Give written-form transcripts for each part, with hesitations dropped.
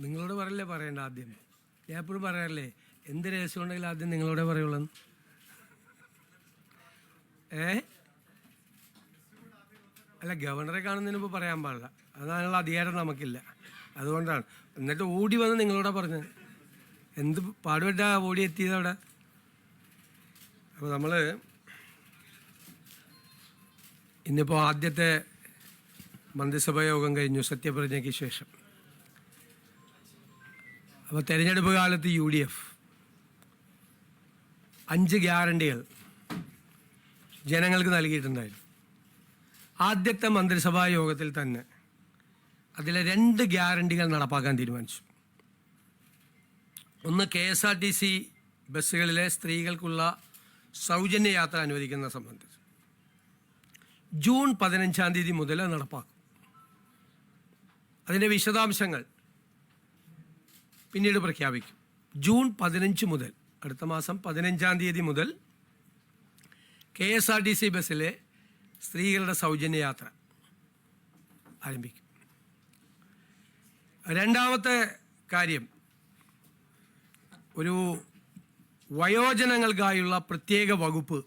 നിങ്ങളോട് പറയല്ലേ പറയണ്ട ആദ്യം. ഞാൻ എപ്പോഴും പറയാറില്ലേ, എന്ത് രഹസ്യം ഉണ്ടെങ്കിലും ആദ്യം നിങ്ങളോടെ പറയുള്ളൂ. അല്ല, ഗവർണറെ കാണുന്നതിന് മുമ്പ് പറയാൻ പാടില്ല. അതിനുള്ള അധികാരം നമുക്കില്ല. അതുകൊണ്ടാണ്. എന്നിട്ട് ഓടി വന്ന് നിങ്ങളോടാ പറഞ്ഞത്. എന്ത് പാടുപെട്ടാ ഓടി എത്തിയത് അവിടെ. അപ്പോൾ നമ്മൾ ഇന്നിപ്പോൾ ആദ്യത്തെ മന്ത്രിസഭാ യോഗം കഴിഞ്ഞു സത്യപ്രതിജ്ഞയ്ക്ക് ശേഷം. അപ്പോൾ തെരഞ്ഞെടുപ്പ് കാലത്ത് UDF 5 ഗ്യാരണ്ടികൾ ജനങ്ങൾക്ക് നൽകിയിട്ടുണ്ടായിരുന്നു. ആദ്യത്തെ മന്ത്രിസഭാ യോഗത്തിൽ തന്നെ അതിലെ 2 ഗ്യാരണ്ടികൾ നടപ്പാക്കാൻ തീരുമാനിച്ചു. ഒന്ന്, KSRTC ബസ്സുകളിലെ സ്ത്രീകൾക്കുള്ള സൗജന്യ യാത്ര അനുവദിക്കുന്നത് സംബന്ധിച്ച് ജൂൺ 15-ാം തീയതി മുതൽ നടപ്പാക്കും. അതിൻ്റെ വിശദാംശങ്ങൾ പിന്നീട് പ്രഖ്യാപിക്കും. ജൂൺ 15 മുതൽ, അടുത്ത മാസം 15-ാം തീയതി മുതൽ KSRTC ബസ്സിലെ സ്ത്രീകളുടെ സൗജന്യ യാത്ര ആരംഭിക്കും. രണ്ടാമത്തെ കാര്യം, ഒരു വയോജനങ്ങൾക്കായുള്ള പ്രത്യേക വകുപ്പ്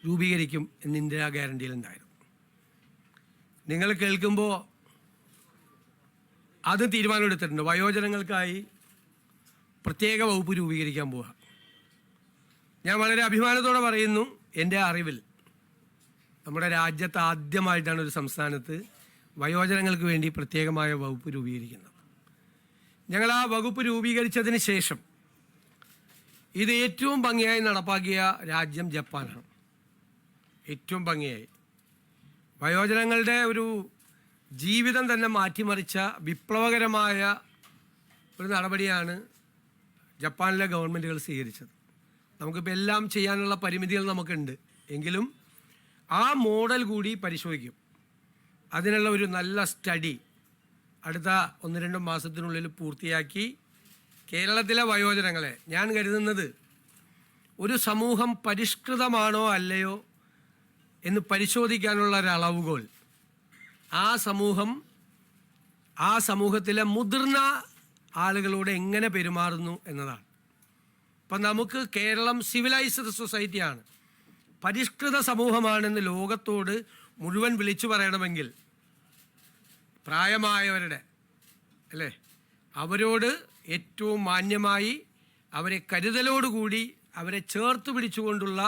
രൂപീകരിക്കും എന്ന് ഇന്ദിരാ ഗ്യാരണ്ടിയിലുണ്ടായിരുന്നു. നിങ്ങൾ കേൾക്കുമ്പോൾ അത് തീരുമാനമെടുത്തിട്ടുണ്ട്. വയോജനങ്ങൾക്കായി പ്രത്യേക വകുപ്പ് രൂപീകരിക്കാൻ പോവുക. ഞാൻ വളരെ അഭിമാനത്തോടെ പറയുന്നു, എൻ്റെ അറിവിൽ നമ്മുടെ രാജ്യത്ത് ആദ്യമായിട്ടാണ് ഒരു സംസ്ഥാനത്ത് വയോജനങ്ങൾക്ക് വേണ്ടി പ്രത്യേകമായ വകുപ്പ് രൂപീകരിക്കുന്നത്. ഞങ്ങൾ ആ വകുപ്പ് രൂപീകരിച്ചതിന് ശേഷം ഇത് ഏറ്റവും ഭംഗിയായി നടപ്പാക്കിയ രാജ്യം ജപ്പാനാണ്. ഏറ്റവും ഭംഗിയായി വയോജനങ്ങളുടെ ഒരു ജീവിതം തന്നെ മാറ്റിമറിച്ച വിപ്ലവകരമായ ഒരു നടപടിയാണ് ജപ്പാനിലെ ഗവൺമെൻറ്റുകൾ സ്വീകരിച്ചത്. നമുക്കിപ്പോൾ എല്ലാം ചെയ്യാനുള്ള പരിമിതികൾ നമുക്കുണ്ട്, എങ്കിലും ആ മോഡൽ കൂടി പരിശോധിക്കും. അതിനുള്ള ഒരു നല്ല സ്റ്റഡി അടുത്ത 1-2 മാസത്തിനുള്ളിൽ പൂർത്തിയാക്കി കേരളത്തിലെ വയോജനങ്ങളെ, ഞാൻ കരുതുന്നത് ഒരു സമൂഹം പരിഷ്കൃതമാണോ അല്ലയോ എന്ന് പരിശോധിക്കാനുള്ള ഒരു അളവുകോൽ ആ സമൂഹത്തിലെ മുതിർന്ന ആളുകളോട് എങ്ങനെ പെരുമാറുന്നു എന്നതാണ്. അപ്പം നമുക്ക് കേരളം സിവിലൈസ്ഡ് സൊസൈറ്റിയാണ്, പരിഷ്കൃത സമൂഹമാണെന്ന് ലോകത്തോട് മുഴുവൻ വിളിച്ചു പറയണമെങ്കിൽ പ്രായമായവരുടെ അല്ലേ, അവരോട് ഏറ്റവും മാന്യമായി, അവരെ കരുതലോടുകൂടി, അവരെ ചേർത്ത് പിടിച്ചുകൊണ്ടുള്ള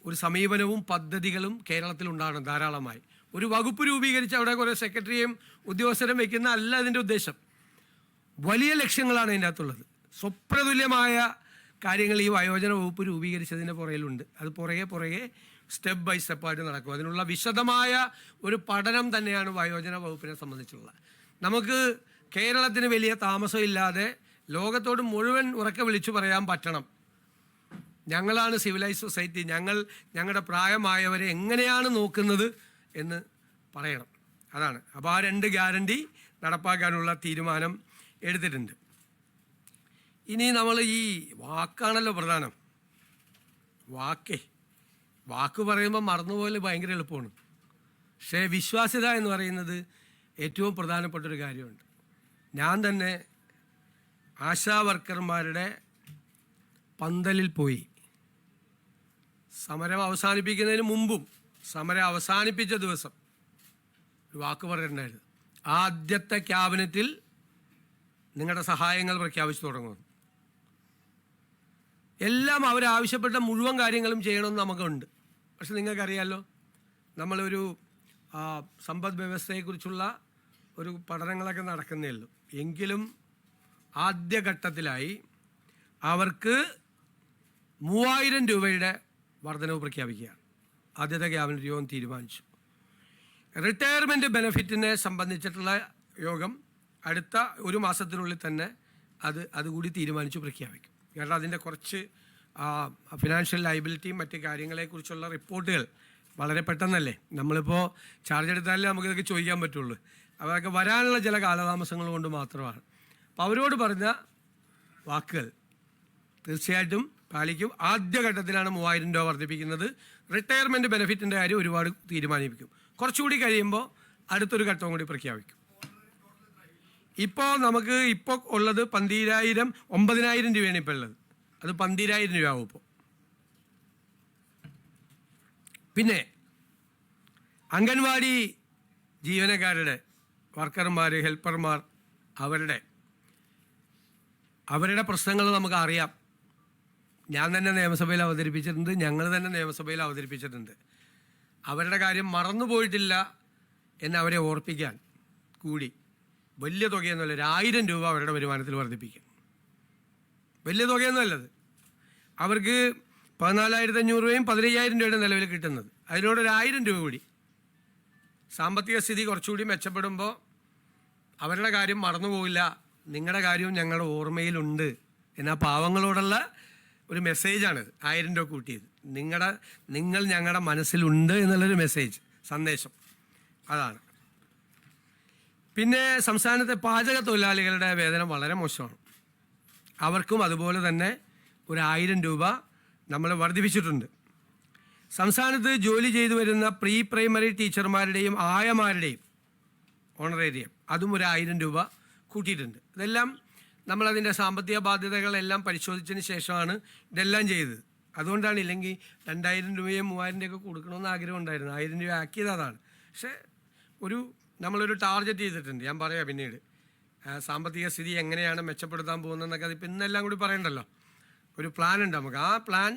ഒരു സമീപനവും പദ്ധതികളും കേരളത്തിലുണ്ടാകണം ധാരാളമായി. ഒരു വകുപ്പ് രൂപീകരിച്ച് അവിടെ കുറേ സെക്രട്ടറിയും ഉദ്യോഗസ്ഥരും വയ്ക്കുന്ന അല്ല അതിൻ്റെ ഉദ്ദേശം. വലിയ ലക്ഷ്യങ്ങളാണ് അതിൻ്റെ അകത്തുള്ളത്. സ്വപ്നതുല്യമായ കാര്യങ്ങൾ ഈ വയോജന വകുപ്പ് രൂപീകരിച്ചതിൻ്റെ പുറകിലുണ്ട്. അത് പുറകെ സ്റ്റെപ്പ് ബൈ സ്റ്റെപ്പായിട്ട് നടക്കും. അതിനുള്ള വിശദമായ ഒരു പഠനം തന്നെയാണ് വയോജന വകുപ്പിനെ സംബന്ധിച്ചുള്ള. നമുക്ക് കേരളത്തിന് വലിയ താമസമില്ലാതെ ലോകത്തോട് മുഴുവൻ ഉറക്കെ വിളിച്ചു പറയാൻ പറ്റണം, ഞങ്ങളാണ് സിവിലൈസ് സൊസൈറ്റി, ഞങ്ങളുടെ പ്രായമായവരെ എങ്ങനെയാണ് നോക്കുന്നത് എന്ന് പറയണം. അതാണ്. അപ്പോൾ ആ 2 ഗ്യാരണ്ടി നടപ്പാക്കാനുള്ള തീരുമാനം എടുത്തിട്ടുണ്ട്. ഇനി നമ്മൾ ഈ വാക്കാണല്ലോ പ്രധാനം. വാക്ക് പറയുമ്പോൾ മറന്നുപോലെ ഭയങ്കര എളുപ്പമാണ്. പക്ഷേ വിശ്വാസ്യത എന്ന് പറയുന്നത് ഏറ്റവും പ്രധാനപ്പെട്ടൊരു കാര്യമുണ്ട്. ഞാൻ തന്നെ ആശാ വർക്കർമാരുടെ പന്തലിൽ പോയി സമരം അവസാനിപ്പിക്കുന്നതിന് മുമ്പും സമരം അവസാനിപ്പിച്ച ദിവസം ഒരു വാക്ക് പറഞ്ഞിട്ടുണ്ടായിരുന്നു. ആദ്യത്തെ ക്യാബിനറ്റിൽ നിങ്ങളുടെ സഹായങ്ങൾ പ്രഖ്യാപിച്ചു തുടങ്ങുന്നു. എല്ലാം അവരാവശ്യപ്പെട്ട മുഴുവൻ കാര്യങ്ങളും ചെയ്യണമെന്ന് നമുക്കുണ്ട്. പക്ഷെ നിങ്ങൾക്കറിയാമല്ലോ, നമ്മളൊരു സമ്പദ് വ്യവസ്ഥയെക്കുറിച്ചുള്ള ഒരു പഠനങ്ങളൊക്കെ നടക്കുന്നേ ഉള്ളൂ. എങ്കിലും ആദ്യഘട്ടത്തിലായി അവർക്ക് 3000 രൂപയുടെ വർധനവ് പ്രഖ്യാപിക്കുകയാണ്. ആദ്യത്തെ ക്യാബിനറ്റ് യോഗം തീരുമാനിച്ചു. റിട്ടയർമെൻറ്റ് ബെനിഫിറ്റിനെ സംബന്ധിച്ചിട്ടുള്ള യോഗം അടുത്ത 1 മാസത്തിനുള്ളിൽ തന്നെ അതുകൂടി തീരുമാനിച്ചു പ്രഖ്യാപിക്കും. കാരണം അതിൻ്റെ കുറച്ച് ഫിനാൻഷ്യൽ ലയബിലിറ്റിയും മറ്റ് കാര്യങ്ങളെക്കുറിച്ചുള്ള റിപ്പോർട്ടുകൾ വളരെ പെട്ടെന്നല്ലേ, നമ്മളിപ്പോൾ ചാർജ് എടുത്താലേ നമുക്കിതൊക്കെ ചോദിക്കാൻ പറ്റുള്ളൂ. അതൊക്കെ വരാനുള്ള ചില കാലതാമസങ്ങൾ കൊണ്ട് മാത്രമാണ്. അപ്പോൾ അവരോട് പറഞ്ഞ വാക്കുകൾ തീർച്ചയായിട്ടും പാലിക്കും. ആദ്യഘട്ടത്തിലാണ് 3000 രൂപ വർദ്ധിപ്പിക്കുന്നത്. റിട്ടയർമെൻറ്റ് ബെനിഫിറ്റിൻ്റെ കാര്യം ഒരുപാട് തീരുമാനിപ്പിക്കും. കുറച്ചുകൂടി കഴിയുമ്പോൾ അടുത്തൊരു ഘട്ടവും കൂടി പ്രഖ്യാപിക്കും. ഇപ്പോൾ നമുക്ക് ഇപ്പോൾ ഉള്ളത് 9,000 രൂപയാണ് ഇപ്പോൾ ഉള്ളത്. അത് 12,000 രൂപ ആവും ഇപ്പോൾ. പിന്നെ അംഗൻവാടി ജീവനക്കാരുടെ, വർക്കർമാർ, ഹെൽപ്പർമാർ, അവരുടെ പ്രശ്നങ്ങൾ നമുക്ക് അറിയാം. ഞാൻ തന്നെ നിയമസഭയിൽ അവതരിപ്പിച്ചിട്ടുണ്ട്, ഞങ്ങൾ തന്നെ നിയമസഭയിൽ അവതരിപ്പിച്ചിട്ടുണ്ട്. അവരുടെ കാര്യം മറന്നുപോയിട്ടില്ല എന്ന് അവരെ ഓർപ്പിക്കാൻ കൂടി വലിയ തുകയൊന്നുമല്ല, 1,000 രൂപ അവരുടെ വരുമാനത്തിൽ വർദ്ധിപ്പിക്കും. വലിയ തുകയൊന്നുമല്ലത്. അവർക്ക് 14,500 രൂപയും 15,000 രൂപയുടെ നിലവിൽ കിട്ടുന്നത്. അതിനോട് 1,000 രൂപ കൂടി. സാമ്പത്തിക സ്ഥിതി കുറച്ചുകൂടി മെച്ചപ്പെടുമ്പോൾ അവരുടെ കാര്യം മറന്നുപോകില്ല, നിങ്ങളുടെ കാര്യവും ഞങ്ങളുടെ ഓർമ്മയിലുണ്ട് എന്ന പാവങ്ങളോടുള്ള ഒരു മെസ്സേജാണിത്. 1,000 രൂപ കൂട്ടിയത് നിങ്ങൾ ഞങ്ങളുടെ മനസ്സിലുണ്ട് എന്നുള്ളൊരു മെസ്സേജ്, സന്ദേശം അതാണ്. പിന്നെ സംസ്ഥാനത്തെ പാചക തൊഴിലാളികളുടെ വേതനം വളരെ മോശമാണ്. അവർക്കും അതുപോലെ തന്നെ ഒരു 1,000 രൂപ നമ്മൾ വർദ്ധിപ്പിച്ചിട്ടുണ്ട്. സംസ്ഥാനത്ത് ജോലി ചെയ്തു വരുന്ന പ്രീ പ്രൈമറി ടീച്ചർമാരുടെയും ആയമാരുടെയും ഓണറേറിയം അതും ഒരു 1,000 രൂപ കൂട്ടിയിട്ടുണ്ട്. ഇതെല്ലാം നമ്മളതിൻ്റെ സാമ്പത്തിക ബാധ്യതകളെല്ലാം പരിശോധിച്ചതിന് ശേഷമാണ് ഇതെല്ലാം ചെയ്തത്. അതുകൊണ്ടാണ്, ഇല്ലെങ്കിൽ 2,000 രൂപയും 3,000 രൂപയൊക്കെ കൊടുക്കണമെന്ന് ആഗ്രഹം ഉണ്ടായിരുന്നു. 1,000 രൂപ ആക്കിയത് അതാണ്. പക്ഷേ നമ്മളൊരു ടാർഗറ്റ് ചെയ്തിട്ടുണ്ട്. ഞാൻ പറയാം പിന്നീട് സാമ്പത്തിക സ്ഥിതി എങ്ങനെയാണ് മെച്ചപ്പെടുത്താൻ പോകുന്നതെന്നൊക്കെ. അതിപ്പോൾ ഇന്നെല്ലാം കൂടി പറയണ്ടല്ലോ. ഒരു പ്ലാൻ ഉണ്ട് നമുക്ക്. ആ പ്ലാൻ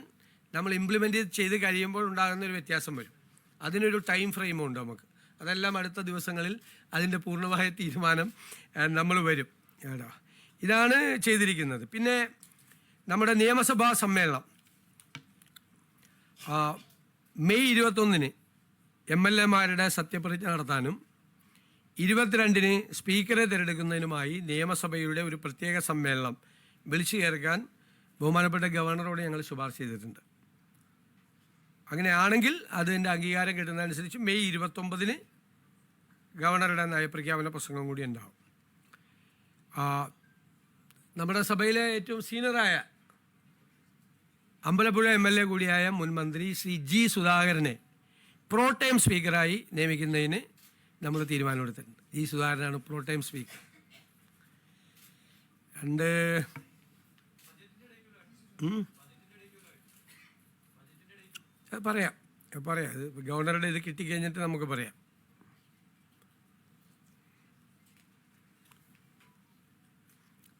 നമ്മൾ ഇംപ്ലിമെൻറ്റ് ചെയ്ത് കഴിയുമ്പോൾ ഉണ്ടാകുന്നൊരു വ്യത്യാസം വരും. അതിനൊരു ടൈം ഫ്രെയിമും ഉണ്ട് നമുക്ക്. അതെല്ലാം അടുത്ത ദിവസങ്ങളിൽ അതിൻ്റെ പൂർണ്ണമായ തീരുമാനം നമ്മൾ വരും കേട്ടോ. ഇതാണ് ചെയ്തിരിക്കുന്നത്. പിന്നെ നമ്മുടെ നിയമസഭാ സമ്മേളനം മെയ് 21-ന് MLA-മാരുടെ സത്യപ്രതിജ്ഞ നടത്താനും 22-ന് സ്പീക്കറെ തിരഞ്ഞെടുക്കുന്നതിനുമായി നിയമസഭയുടെ ഒരു പ്രത്യേക സമ്മേളനം വിളിച്ചു ചേർക്കാൻ ബഹുമാനപ്പെട്ട ഗവർണറോട് ഞങ്ങൾ ശുപാർശ ചെയ്തിട്ടുണ്ട്. അങ്ങനെയാണെങ്കിൽ അതിൻ്റെ അംഗീകാരം കിട്ടുന്നതനുസരിച്ച് മെയ് 29-ന് ഗവർണറുടെ നയപ്രഖ്യാപന പ്രസംഗം കൂടി ഉണ്ടാവും. നമ്മുടെ സഭയിലെ ഏറ്റവും സീനിയറായ അമ്പലപ്പുഴ MLA കൂടിയായ മുൻ മന്ത്രി ശ്രീ G. സുധാകരനെ പ്രോടൈം സ്പീക്കറായി നിയമിക്കുന്നതിന് നമ്മൾ തീരുമാനമെടുത്തിട്ടുണ്ട്. G. സുധാകരനാണ് പ്രോടൈം സ്പീക്കർ. പറയാം ഇത് ഗവർണറുടെ ഇത് കിട്ടിക്കഴിഞ്ഞിട്ട് നമുക്ക് പറയാം.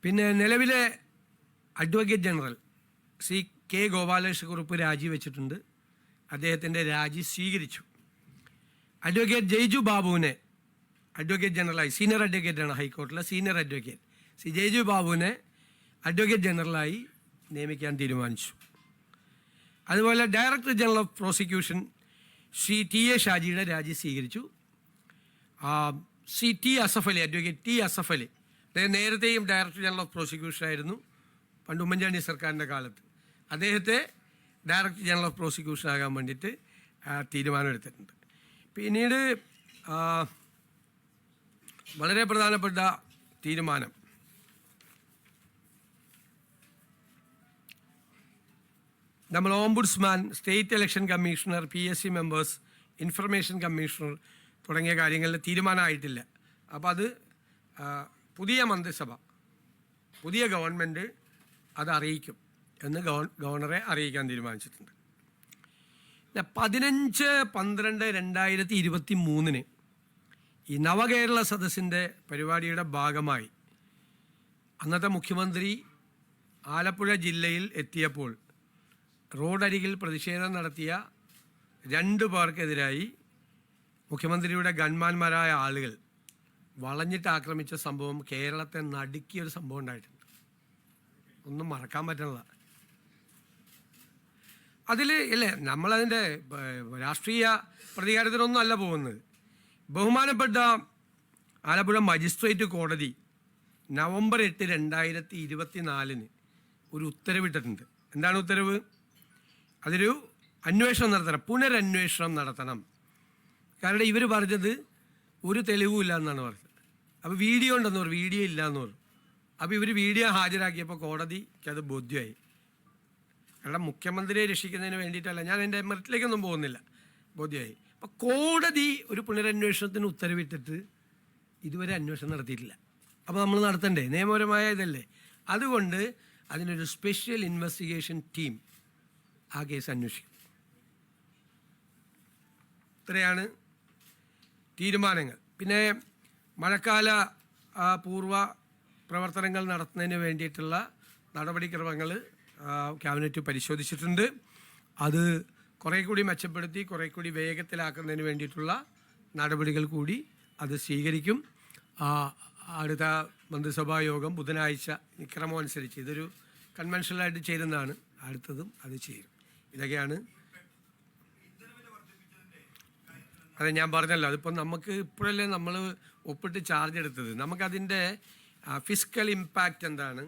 പിന്നെ നിലവിലെ advocate general Shri K. Gopalakrishnakurup രാജിവെച്ചിട്ടുണ്ട്. അദ്ദേഹത്തിൻ്റെ രാജി സ്വീകരിച്ചു. അഡ്വക്കേറ്റ് ജയ്ജു ബാബുവിനെ അഡ്വക്കേറ്റ് ജനറലായി, സീനിയർ അഡ്വക്കേറ്റാണ് ഹൈക്കോടതിയിലെ സീനിയർ അഡ്വക്കേറ്റ് ശ്രീ ജയ്ജു ബാബുവിനെ അഡ്വക്കേറ്റ് ജനറലായി നിയമിക്കാൻ തീരുമാനിച്ചു. അതുപോലെ director general of prosecution Shri TA ഷാജിയുടെ രാജി സ്വീകരിച്ചു. Shri T. Asaf Ali, advocate T. Asaf Ali, അദ്ദേഹം നേരത്തെയും ഡയറക്ടർ ജനറൽ ഓഫ് പ്രോസിക്യൂഷൻ ആയിരുന്നു പണ്ട് ഉമ്മൻചാണ്ടി സർക്കാരിൻ്റെ കാലത്ത്. അദ്ദേഹത്തെ ഡയറക്ടർ ജനറൽ ഓഫ് പ്രോസിക്യൂഷൻ ആകാൻ വേണ്ടിയിട്ട് തീരുമാനമെടുത്തിട്ടുണ്ട്. പിന്നീട് വളരെ പ്രധാനപ്പെട്ട തീരുമാനം നമ്മൾ ombudsman, state election commissioner, PSC members, information commissioner തുടങ്ങിയ കാര്യങ്ങളിൽ തീരുമാനമായിട്ടില്ല. അപ്പോൾ അത് പുതിയ മന്ത്രിസഭ, പുതിയ ഗവൺമെൻറ് അത് അറിയിക്കും എന്ന് ഗവർണറെ അറിയിക്കാൻ തീരുമാനിച്ചിട്ടുണ്ട്. 15/12/2023 ഈ നവകേരള സദസ്സിൻ്റെ പരിപാടിയുടെ ഭാഗമായി അന്നത്തെ മുഖ്യമന്ത്രി ആലപ്പുഴ ജില്ലയിൽ എത്തിയപ്പോൾ റോഡരികിൽ പ്രതിഷേധം നടത്തിയ 2 പേർക്കെതിരായി മുഖ്യമന്ത്രിയുടെ ഗൺമാന്മാരായ ആളുകൾ വളഞ്ഞിട്ട് ആക്രമിച്ച സംഭവം കേരളത്തെ നടുക്കിയൊരു സംഭവം ഉണ്ടായിട്ടുണ്ട്. ഒന്നും മറക്കാൻ പറ്റുന്നില്ല. അതിൽ അല്ലേ നമ്മളതിൻ്റെ രാഷ്ട്രീയ പ്രതികാരത്തിനൊന്നും അല്ല പോകുന്നത്. ബഹുമാനപ്പെട്ട ആലപ്പുഴ മജിസ്ട്രേറ്റ് കോടതി നവംബർ 8, 2024 ഒരു ഉത്തരവിട്ടിട്ടുണ്ട്. എന്താണ് ഉത്തരവ്? അതൊരു അന്വേഷണം നടത്തണം, പുനരന്വേഷണം നടത്തണം. കാരണം ഇവർ പറഞ്ഞത് ഒരു തെളിവുമില്ല എന്നാണ് പറഞ്ഞത്. അപ്പോൾ വീഡിയോ ഉണ്ടെന്ന് പറഞ്ഞു, വീഡിയോ ഇല്ല എന്ന് പറഞ്ഞു. അപ്പോൾ ഇവർ വീഡിയോ ഹാജരാക്കിയപ്പോൾ കോടതിക്ക് അത് ബോധ്യമായി. കാരണം മുഖ്യമന്ത്രിയെ രക്ഷിക്കുന്നതിന് വേണ്ടിയിട്ടല്ല, ഞാൻ എൻ്റെ മെറിറ്റിലേക്കൊന്നും പോകുന്നില്ല, ബോധ്യമായി. അപ്പോൾ കോടതി ഒരു പുനരന്വേഷണത്തിന് ഉത്തരവിട്ടിട്ട് ഇതുവരെ അന്വേഷണം നടത്തിയിട്ടില്ല. അപ്പോൾ നമ്മൾ നടത്തണ്ടേ? നിയമപരമായ ഇതല്ലേ. അതുകൊണ്ട് അതിനൊരു സ്പെഷ്യൽ ഇൻവെസ്റ്റിഗേഷൻ ടീം ആ കേസ് അന്വേഷിക്കും. ഇത്രയാണ് തീരുമാനങ്ങൾ. പിന്നെ മഴക്കാല പൂർവ്വ പ്രവർത്തനങ്ങൾ നടത്തുന്നതിന് വേണ്ടിയിട്ടുള്ള നടപടിക്രമങ്ങൾ ക്യാബിനറ്റ് പരിശോധിച്ചിട്ടുണ്ട്. അത് കുറേ കൂടി മെച്ചപ്പെടുത്തി കുറേ കൂടി വേഗത്തിലാക്കുന്നതിന് വേണ്ടിയിട്ടുള്ള നടപടികൾ കൂടി അത് സ്വീകരിക്കും. അടുത്ത മന്ത്രിസഭാ യോഗം ബുധനാഴ്ച ക്രമം അനുസരിച്ച്, ഇതൊരു കൺവെൻഷനലായിട്ട് ചേരുന്നതാണ്, അടുത്തതും അത് ചെയ്യും. ഇതൊക്കെയാണ്. അതെ, ഞാൻ പറഞ്ഞല്ലോ, അതിപ്പോൾ നമുക്ക് ഇപ്പോഴല്ലേ നമ്മൾ ഒപ്പിട്ട് ചാർജ് എടുത്തത്. നമുക്കതിൻ്റെ ഫിസിക്കൽ ഇമ്പാക്റ്റ് എന്താണ്,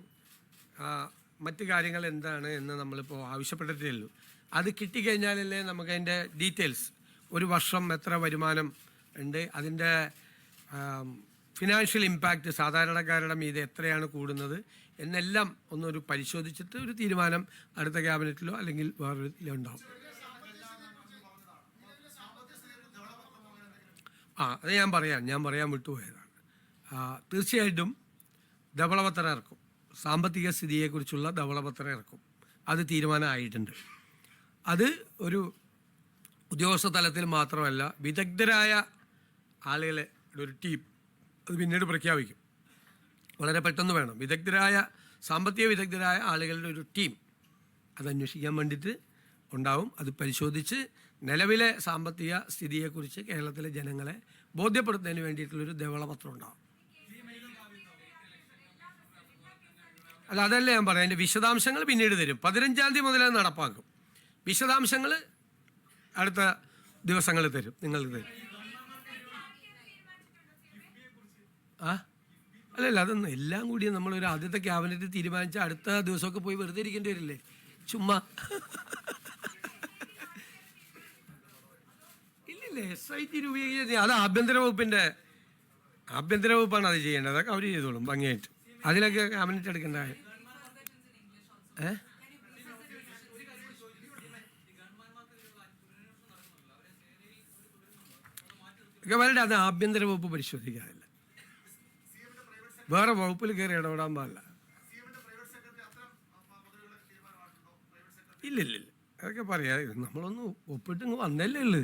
മറ്റു കാര്യങ്ങൾ എന്താണ് എന്ന് നമ്മളിപ്പോൾ ആവശ്യപ്പെട്ടിട്ടേ ഉള്ളൂ. അത് കിട്ടിക്കഴിഞ്ഞാലല്ലേ നമുക്കതിൻ്റെ ഡീറ്റെയിൽസ്, ഒരു വർഷം എത്ര വരുമാനം ഉണ്ട്, അതിൻ്റെ ഫിനാൻഷ്യൽ ഇമ്പാക്റ്റ് സാധാരണക്കാരുടെ മീതെ എത്രയാണ് കൂടുന്നത് എന്നെല്ലാം ഒന്നൊരു പരിശോധിച്ചിട്ട് ഒരു തീരുമാനം അടുത്ത ക്യാബിനറ്റിലോ അല്ലെങ്കിൽ വേറൊരു ഉണ്ടാവും. അത് ഞാൻ പറയാൻ വിട്ടുപോയതാണ്. തീർച്ചയായിട്ടും ധവളപത്രം ഇറക്കും, സാമ്പത്തിക സ്ഥിതിയെക്കുറിച്ചുള്ള ധവളപത്രം ഇറക്കും. അത് തീരുമാനമായിട്ടുണ്ട്. അത് ഒരു ഉദ്യോഗസ്ഥ തലത്തിൽ മാത്രമല്ല, വിദഗ്ധരായ ആളുകളെ ഒരു ടീം അത് പിന്നീട് പ്രഖ്യാപിക്കും. വളരെ പെട്ടെന്ന് വേണം. സാമ്പത്തിക വിദഗ്ധരായ ആളുകളുടെ ഒരു ടീം അത് അന്വേഷിക്കാൻ വേണ്ടിയിട്ട് ഉണ്ടാവും. അത് പരിശോധിച്ച് നിലവിലെ സാമ്പത്തിക സ്ഥിതിയെക്കുറിച്ച് കേരളത്തിലെ ജനങ്ങളെ ബോധ്യപ്പെടുത്തുന്നതിന് വേണ്ടിയിട്ടുള്ളൊരു ധവളപത്രം ഉണ്ടാവും. അതല്ലേ ഞാൻ പറയാം. അതിൻ്റെ വിശദാംശങ്ങൾ പിന്നീട് തരും. 15-ാം തീയതി മുതൽ അത് നടപ്പാക്കും. വിശദാംശങ്ങൾ അടുത്ത ദിവസങ്ങളിൽ തരും, നിങ്ങൾക്ക് തരും. അല്ലല്ല, അതൊന്നും എല്ലാം കൂടി നമ്മളൊരു ആദ്യത്തെ ക്യാബിനറ്റ് തീരുമാനിച്ച അടുത്ത ദിവസമൊക്കെ പോയി വെറുതെ ഇരിക്കേണ്ടി വരില്ലേ, ചുമ്മാ. ഇല്ലില്ലേ, SIT രൂപീകരിച്ച അത് ആഭ്യന്തര വകുപ്പാണ് അത് ചെയ്യേണ്ടത്. അതൊക്കെ അവർ ചെയ്തോളും ഭംഗിയായിട്ട്. അതിലൊക്കെ ക്യാബിനറ്റ് എടുക്കേണ്ട കാര്യം. വരട്ടെ, അത് ആഭ്യന്തര വകുപ്പ് പരിശോധിക്കാറില്ല. വേറെ വകുപ്പിൽ കയറി ഇടപെടാൻ പാടില്ല. ഇല്ലില്ല, അതൊക്കെ പറയാം. നമ്മളൊന്ന് ഒപ്പിട്ട് ഇങ്ങ് വന്നല്ലേ ഉള്ളു.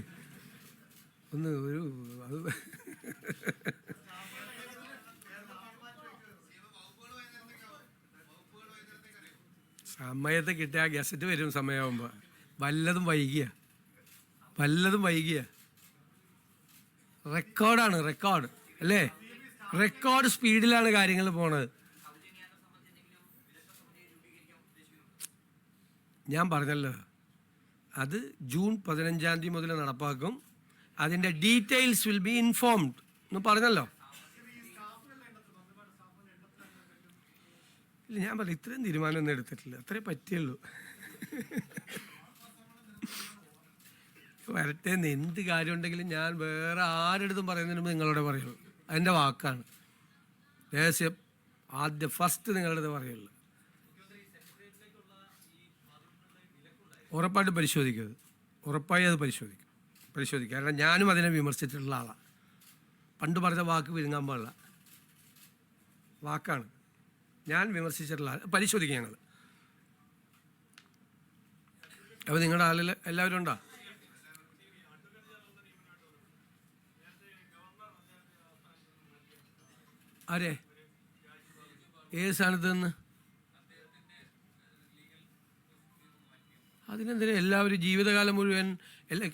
ഒന്ന് ഒരു അത് സമയത്ത് കിട്ടിയ ഗസറ്റ് വരും സമയമാകുമ്പോൾ. വല്ലതും വൈകിയ റെക്കോർഡ് അല്ലേ? റെക്കോർഡ് സ്പീഡിലാണ് കാര്യങ്ങൾ പോണത്. ഞാൻ പറഞ്ഞല്ലോ, അത് ജൂൺ 15-ാം തീയതി മുതൽ നടപ്പാക്കും. അതിൻ്റെ ഡീറ്റെയിൽസ് വിൽ ബി ഇൻഫോംഡ് എന്ന് പറഞ്ഞല്ലോ. ഇല്ല, ഞാൻ പറഞ്ഞു ഇത്രയും തീരുമാനമൊന്നും എടുത്തിട്ടില്ല, അത്രേ പറ്റിയുള്ളൂ. വരട്ടെ, എന്ത് കാര്യം ഉണ്ടെങ്കിലും ഞാൻ വേറെ ആരെടുത്തും പറയുന്നതിന് മുമ്പ് നിങ്ങളോട് പറയുള്ളൂ. അതിൻ്റെ വാക്കാണ്, രഹസ്യം. ഫസ്റ്റ് നിങ്ങളുടെ പറയുള്ളൂ. ഉറപ്പായിട്ട് പരിശോധിക്കും. ഉറപ്പായി അത് പരിശോധിക്കും. കാരണം ഞാനും അതിനെ വിമർശിച്ചിട്ടുള്ള ആളാണ്. പണ്ട് പറഞ്ഞ വാക്ക് വിഴുങ്ങാൻ പാടില്ല, വാക്കാണ്. ഞാൻ വിമർശിച്ചിട്ടുള്ള പരിശോധിക്കുക ഞങ്ങൾ. അപ്പോൾ നിങ്ങളുടെ ആളിൽ എല്ലാവരും ഉണ്ടോ? ആരെ? ഏത് സ്ഥാനത്ത് നിന്ന്? അതിനെന്തിനാ എല്ലാവരും ജീവിതകാലം മുഴുവൻ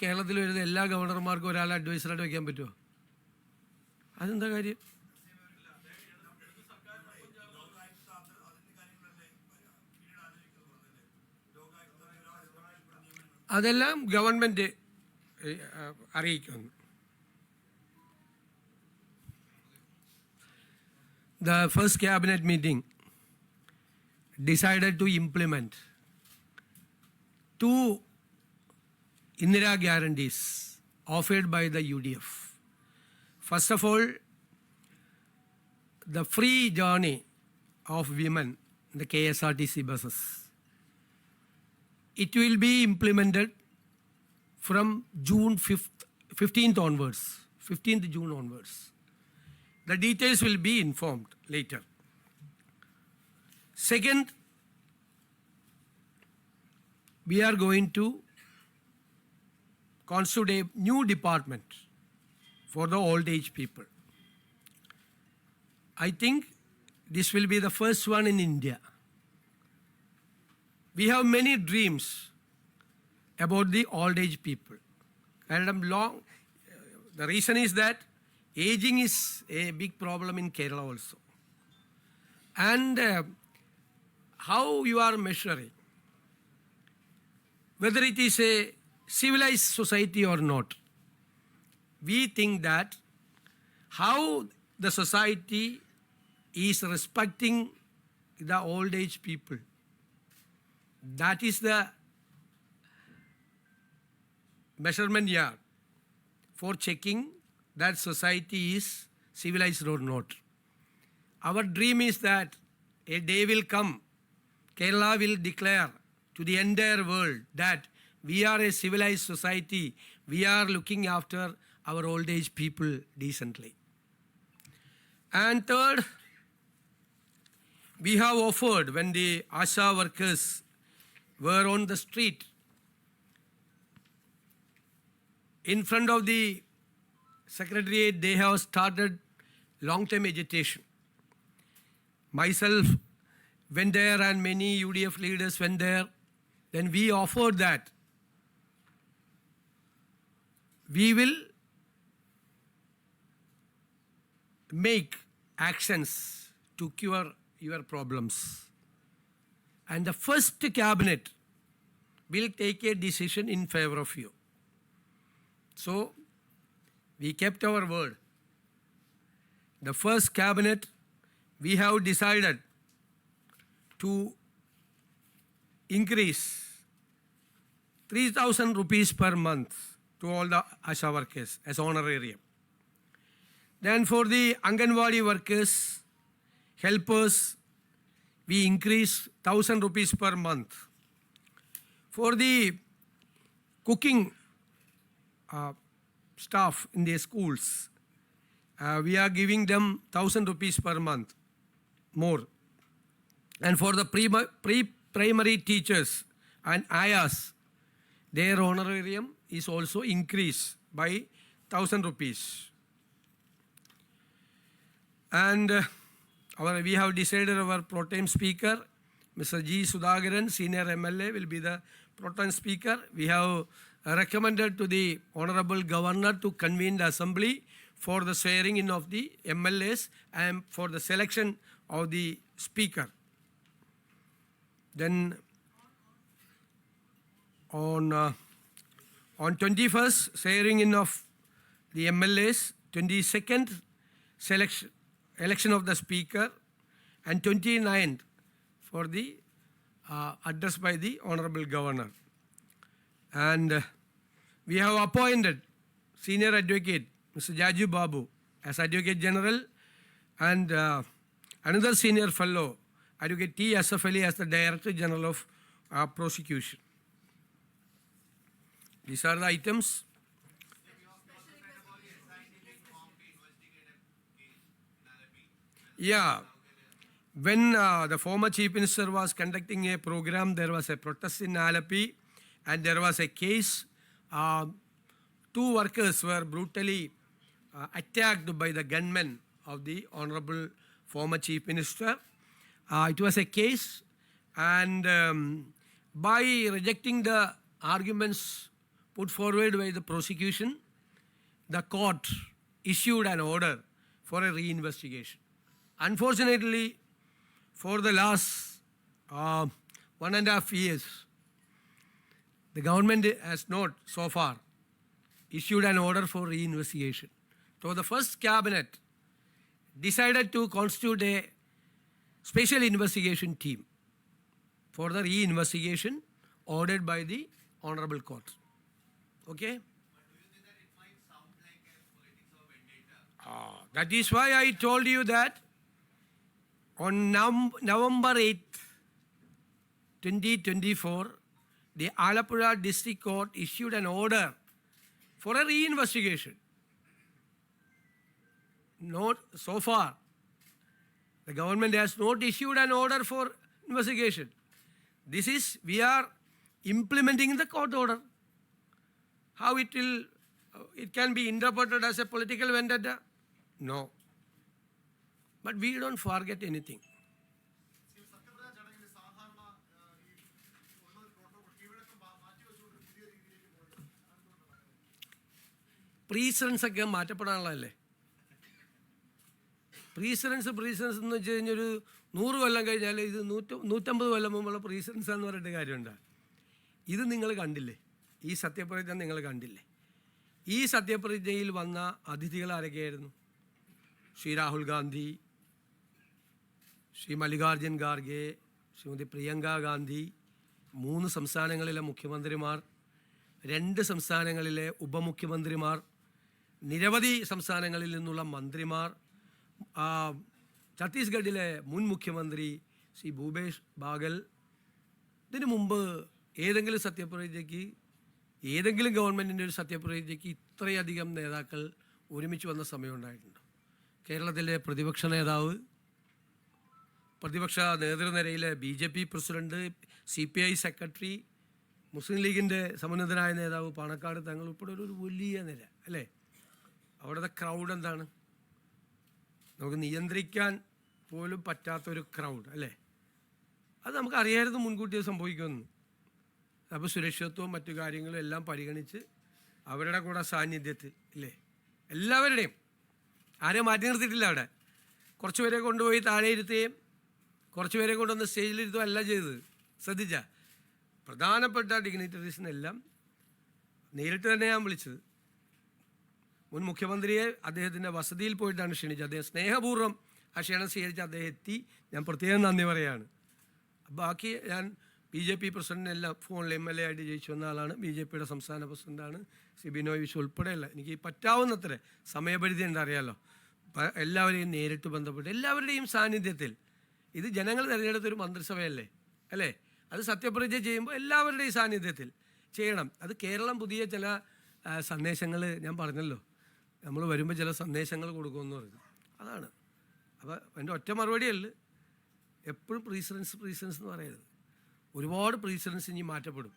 കേരളത്തിൽ വരുന്ന എല്ലാ ഗവർണർമാർക്കും ഒരാളെ അഡ്വൈസറായിട്ട് വയ്ക്കാൻ പറ്റുമോ? അതെന്താ കാര്യം? അതെല്ലാം ഗവൺമെൻറ് അറിയിക്കുന്നു. The first cabinet meeting decided to implement 2 Indira guarantees offered by the UDF. First of all, the free journey of women in the KSRTC buses. It will be implemented from June 15th onwards, 15th June onwards. The details will be informed later. Second, we are going to constitute a new department for the old age people. I think this will be the first one in India. We have many dreams about the old age people. And the reason is that aging is a big problem in Kerala also. And how you are measuring, whether it is a civilized society or not, we think that how the society is respecting the old age people, that is the measurement yard for checking that society is civilized or not. Our dream is that a day will come, Kerala will declare to the entire world that we are a civilized society, we are looking after our old age people decently. And third, we have offered, when the ASHA workers were on the street, in front of the secretariat, they have started long-term agitation. Myself went there and many UDF leaders went there. Then we offered that we will make actions to cure your problems. And the first cabinet will take a decision in favor of you. So, we kept our word. The first cabinet, we have decided to increase 3,000 rupees per month to all the ASHA workers as honorarium. Then for the Anganwadi workers, helpers, we increase 1,000 rupees per month. For the cooking staff in the schools, we are giving them 1,000 rupees per month more. And for the pre-primary teachers and ayahs, their honorarium is also increased by 1,000 rupees. And we have decided our pro tem speaker, Mr. G. Sudhakaran, senior MLA, will be the pro tem speaker. We have recommended to the Honorable Governor to convene the assembly for the swearing in of the MLAs and for the selection of the speaker. Then on 21st, swearing in of the MLAs, 22nd, election of the speaker, and 29th for the address by the Honorable Governor. And we have appointed Senior Advocate Mr. Jaju Babu as Advocate General and another Senior Fellow, Advocate T. Asaf Ali, as the Director General of Prosecution. These are the items. Yeah. When the former Chief Minister was conducting a program, there was a protest in Alleppey and there was a case. 2 workers were brutally attacked by the gunmen of the Honorable former Chief Minister. It was a case, and by rejecting the arguments put forward by the prosecution, the court issued an order for a reinvestigation. Unfortunately, for the last 1.5 years, the government has not so far issued an order for reinvestigation. So the first cabinet decided to constitute a special investigation team for the reinvestigation ordered by the Honorable Court. Okay? But do you think that it might sound like a politics of vendetta? That is why I told you that on November 8th, 2024, the Alappuzha District Court issued an order for a reinvestigation. not so far. The government has not issued an order for investigation. This is, we are implementing the court order. How it will, it can be interpreted as a political vendetta? No. But we don't forget anything. സത്യപ്രതിജ്ഞ ചടങ്ങിൽ സാധാരണ ഈ ഉള്ള ഒരു protocol കീഴ്വഴക്കം മാറ്റി വെച്ചുകൊണ്ട് പുതിയ രീതിയിലേക്ക് പോകുന്നത് പ്രീസിഡൻസ് ഒക്കെ മാറ്റപ്പെടാനുള്ളതല്ലേ. പ്രീസിഡൻസ് എന്ന് വെച്ച് കഴിഞ്ഞാൽ ഒരു 100 കൊല്ലം കഴിഞ്ഞാൽ ഇത് 150 കൊല്ലം മുമ്പുള്ള പ്രീസിഡൻസ് എന്ന് പറഞ്ഞിട്ട് കാര്യമുണ്ട്. ഇത് നിങ്ങൾ കണ്ടില്ലേ, ഈ സത്യപ്രതിജ്ഞ നിങ്ങൾ കണ്ടില്ലേ. ഈ സത്യപ്രതിജ്ഞയിൽ വന്ന അതിഥികൾ ആരൊക്കെയായിരുന്നു? ശ്രീ രാഹുൽ ഗാന്ധി, ശ്രീ മല്ലികാർജുൻ ഖാർഗെ, ശ്രീമതി പ്രിയങ്ക ഗാന്ധി, 3 സംസ്ഥാനങ്ങളിലെ മുഖ്യമന്ത്രിമാർ, 2 സംസ്ഥാനങ്ങളിലെ ഉപമുഖ്യമന്ത്രിമാർ, നിരവധി സംസ്ഥാനങ്ങളിൽ നിന്നുള്ള മന്ത്രിമാർ, ഛത്തീസ്ഗഡിലെ മുൻ മുഖ്യമന്ത്രി ശ്രീ ഭൂപേഷ് ബാഗൽ. ഇതിനു മുമ്പ് ഏതെങ്കിലും സത്യപ്രതിജ്ഞയ്ക്ക്, ഏതെങ്കിലും ഗവൺമെൻറ്റിൻ്റെ ഒരു സത്യപ്രതിജ്ഞയ്ക്ക് ഇത്രയധികം നേതാക്കൾ ഒരുമിച്ച് വന്ന സമയം ഉണ്ടായിട്ടുണ്ടോ? കേരളത്തിലെ പ്രതിപക്ഷ നേതാവ്, പ്രതിപക്ഷ നേതൃനിരയിലെ BJP പ്രസിഡന്റ്, CPI സെക്രട്ടറി, മുസ്ലിം ലീഗിൻ്റെ സമുന്നതനായ നേതാവ് പാണക്കാട് തങ്ങൾ ഉൾപ്പെടെ ഒരു വലിയ നിര അല്ലേ. അവിടുത്തെ ക്രൗഡ് എന്താണ്? നമുക്ക് നിയന്ത്രിക്കാൻ പോലും പറ്റാത്തൊരു ക്രൗഡ് അല്ലേ. അത് നമുക്ക് അറിയായിരുന്നു മുൻകൂട്ടി സംഭവിക്കുമെന്ന്. അപ്പോൾ സുരക്ഷിതത്വവും മറ്റു കാര്യങ്ങളും എല്ലാം പരിഗണിച്ച് അവരുടെ കൂടെ സാന്നിധ്യത്തിൽ ഇല്ലേ, എല്ലാവരുടെയും ആരെയും മാറ്റി നിർത്തിയിട്ടില്ല. അവിടെ കുറച്ച് പേരെ കൊണ്ടുപോയി താഴെ ഇരുത്തുകയും കുറച്ച് പേരെ കൊണ്ടുവന്ന് സ്റ്റേജിലിരുത്തുകയും അല്ല ചെയ്തത്. ശ്രദ്ധിച്ച പ്രധാനപ്പെട്ട ഡിഗ്നിറ്ററീസിനെല്ലാം നേരിട്ട് തന്നെ ഞാൻ വിളിച്ചത്. മുൻ മുഖ്യമന്ത്രിയെ അദ്ദേഹത്തിൻ്റെ വസതിയിൽ പോയിട്ടാണ് ക്ഷണിച്ചത്. അദ്ദേഹം സ്നേഹപൂർവ്വം ആ ക്ഷണം സ്വീകരിച്ച് അദ്ദേഹം എത്തി. ഞാൻ പ്രത്യേകം നന്ദി പറയുകയാണ്. ബാക്കി ഞാൻ BJP പ്രസിഡന്റിനെല്ലാം ഫോണിൽ MLA ആയിട്ട് ജയിച്ചു വന്ന ആളാണ്. BJPയുടെ സംസ്ഥാന പ്രസിഡന്റാണ് ശ്രീ ബിനോയ് വിശ്വം ഉൾപ്പെടെയുള്ള. എനിക്ക് പറ്റാവുന്നത്ര സമയപരിധി ഉണ്ടറിയാലോ. എല്ലാവരെയും നേരിട്ട് ബന്ധപ്പെട്ട് എല്ലാവരുടെയും സാന്നിധ്യത്തിൽ, ഇത് ജനങ്ങൾ തിരഞ്ഞെടുത്തൊരു മന്ത്രിസഭയല്ലേ അല്ലേ, അത് സത്യപ്രതിജ്ഞ ചെയ്യുമ്പോൾ എല്ലാവരുടെയും സാന്നിധ്യത്തിൽ ചെയ്യണം. അത് കേരളം പുതിയ ചില സന്ദേശങ്ങൾ, ഞാൻ പറഞ്ഞല്ലോ നമ്മൾ വരുമ്പോൾ ചില സന്ദേശങ്ങൾ കൊടുക്കുമെന്ന് പറഞ്ഞു, അതാണ്. അപ്പോൾ എൻ്റെ ഒറ്റ മറുപടിയല്ല, എപ്പോഴും പ്രീസിഡൻസ് എന്ന് പറയരുത്. ഒരുപാട് പ്രീസിഡൻസ് ഇനി മാറ്റപ്പെടും.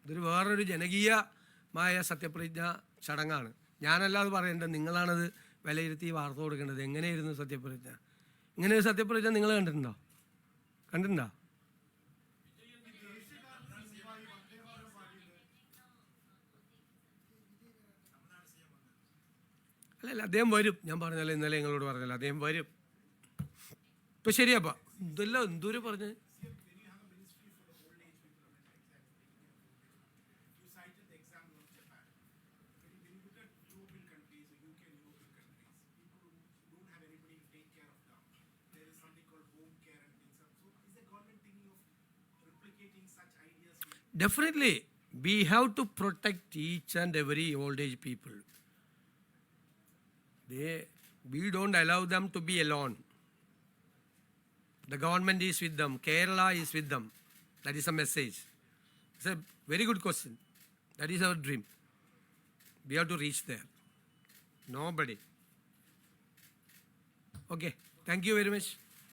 ഇതൊരു വേറൊരു ജനകീയമായ സത്യപ്രതിജ്ഞ ചടങ്ങാണ്. ഞാനല്ലാതെ പറയേണ്ടത്, നിങ്ങളാണത് വിലയിരുത്തി വാർത്ത കൊടുക്കേണ്ടത്. എങ്ങനെയായിരുന്നു സത്യപ്രതിജ്ഞ? ഇങ്ങനെ ഒരു സത്യപ്രതിജ്ഞ നിങ്ങൾ കണ്ടിട്ടുണ്ടോ? അല്ലല്ല, അദ്ദേഹം വരും. ഞാൻ പറഞ്ഞല്ലോ, ഇന്നലെ നിങ്ങളോട് പറഞ്ഞല്ലോ, അദ്ദേഹം വരും. ഇപ്പം ശരിയപ്പാ, ഇതെല്ലാം എന്തോരം പറഞ്ഞ് Definitely, we have to protect each and every old age people. We don't allow them to be alone. The government is with them. Kerala is with them. That is a message. It's a very good question. That is our dream. We have to reach there. Nobody. Okay. Thank you very much.